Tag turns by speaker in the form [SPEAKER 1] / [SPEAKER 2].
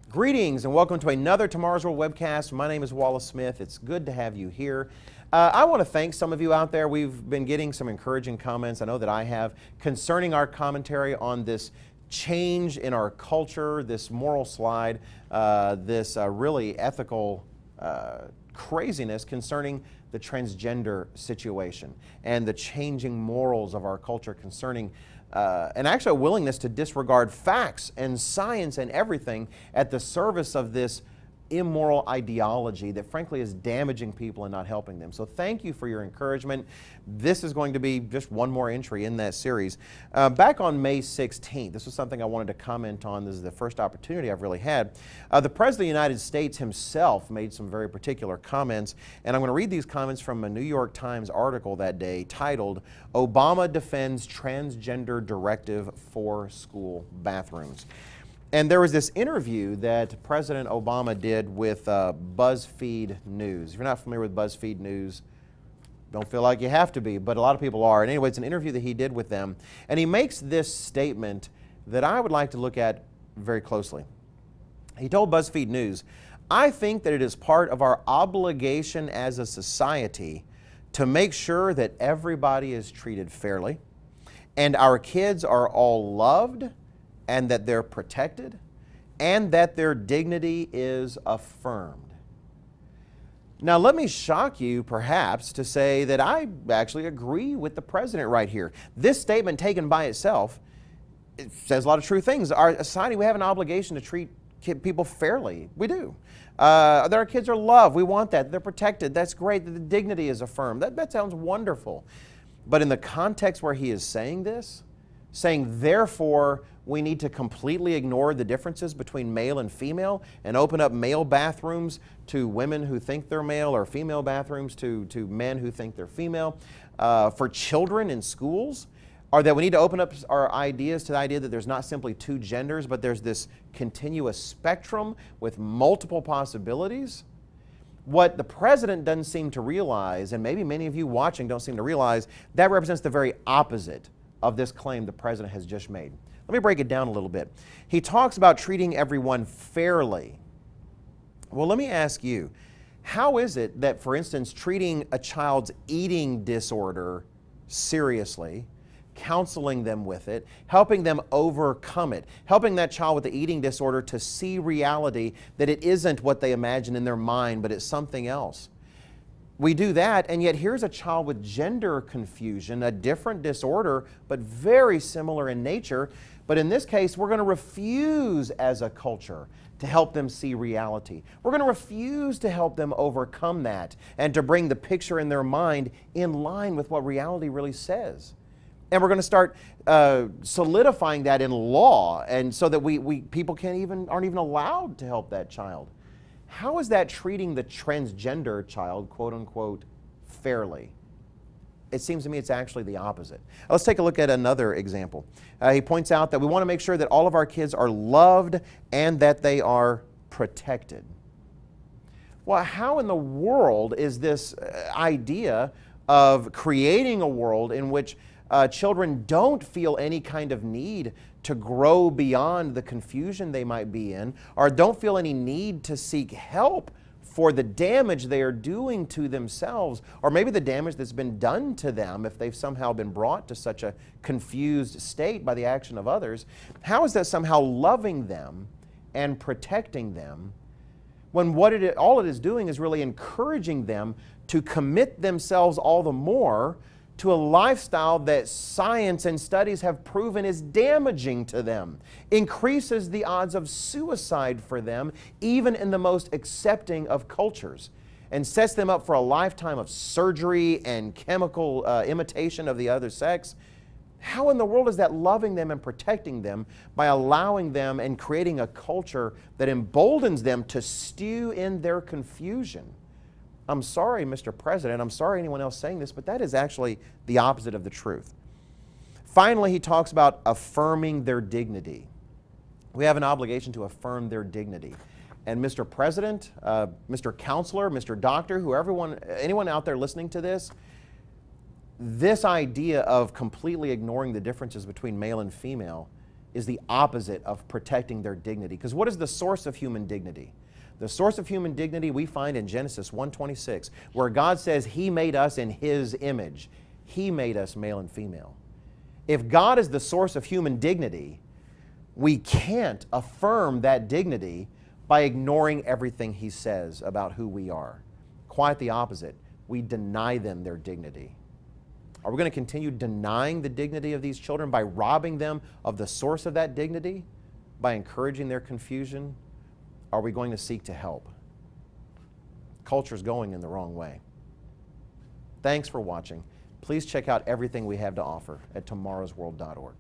[SPEAKER 1] Greetings and welcome to another Tomorrow's World webcast. My name is Wallace Smith. It's good to have you here. I want to thank some of you out there. We've been getting some encouraging comments, I know that I have, concerning our commentary on this change in our culture, this moral slide, this really ethical craziness concerning the transgender situation and the changing morals of our culture concerning and actually a willingness to disregard facts and science and everything at the service of this immoral ideology that frankly is damaging people and not helping them. So thank you for your encouragement. This is going to be just one more entry in that series. Back on May 16th, this was something I wanted to comment on. This is the first opportunity I've really had. The President of the United States himself made some very particular comments, and I'm going to read these comments from a New York Times article that day titled, "Obama Defends Transgender Directive for School Bathrooms." And there was this interview that President Obama did with BuzzFeed News. If you're not familiar with BuzzFeed News, don't feel like you have to be, but a lot of people are. And anyway, it's an interview that he did with them. And he makes this statement that I would like to look at very closely. He told BuzzFeed News, "I think that it is part of our obligation as a society to make sure that everybody is treated fairly and our kids are all loved and that they're protected, and that their dignity is affirmed." Now, let me shock you, perhaps, to say that I actually agree with the President right here. This statement taken by itself, it says a lot of true things. Our society, we have an obligation to treat people fairly. We do. That our kids are loved. We want that. They're protected. That's great. That the dignity is affirmed. That sounds wonderful. But in the context where he is saying this, saying, therefore, we need to completely ignore the differences between male and female and open up male bathrooms to women who think they're male or female bathrooms to men who think they're female. For children in schools, or that we need to open up our ideas to the idea that there's not simply two genders, but there's this continuous spectrum with multiple possibilities. What the President doesn't seem to realize, and maybe many of you watching don't seem to realize, that represents the very opposite of this claim the President has just made. Let me break it down a little bit. He talks about treating everyone fairly. Well, let me ask you, how is it that, for instance, treating a child's eating disorder seriously, counseling them with it, helping them overcome it, helping that child with the eating disorder to see reality that it isn't what they imagine in their mind, but it's something else? We do that, and yet here's a child with gender confusion, a different disorder, but very similar in nature. But in this case, we're going to refuse as a culture to help them see reality. We're going to refuse to help them overcome that and to bring the picture in their mind in line with what reality really says. And we're going to start solidifying that in law, and so that people aren't even allowed to help that child. How is that treating the transgender child, quote unquote, fairly? It seems to me it's actually the opposite. Let's take a look at another example. He points out that we want to make sure that all of our kids are loved and that they are protected. Well, how in the world is this idea of creating a world in which children don't feel any kind of need to grow beyond the confusion they might be in, or don't feel any need to seek help for the damage they are doing to themselves, or maybe the damage that's been done to them if they've somehow been brought to such a confused state by the action of others? How is that somehow loving them and protecting them when all it is doing is really encouraging them to commit themselves all the more to a lifestyle that science and studies have proven is damaging to them, increases the odds of suicide for them, even in the most accepting of cultures, and sets them up for a lifetime of surgery and chemical imitation of the other sex? How in the world is that loving them and protecting them by allowing them and creating a culture that emboldens them to stew in their confusion? I'm sorry, Mr. President, I'm sorry anyone else saying this, but that is actually the opposite of the truth. Finally, he talks about affirming their dignity. We have an obligation to affirm their dignity. And Mr. President, Mr. Counselor, Mr. Doctor, anyone out there listening to this, this idea of completely ignoring the differences between male and female is the opposite of protecting their dignity. Because what is the source of human dignity? The source of human dignity we find in Genesis 1:26, where God says He made us in His image. He made us male and female. If God is the source of human dignity, we can't affirm that dignity by ignoring everything He says about who we are. Quite the opposite. We deny them their dignity. Are we going to continue denying the dignity of these children by robbing them of the source of that dignity? By encouraging their confusion? Are we going to seek to help? Culture's going in the wrong way. Thanks for watching. Please check out everything we have to offer at tomorrowsworld.org.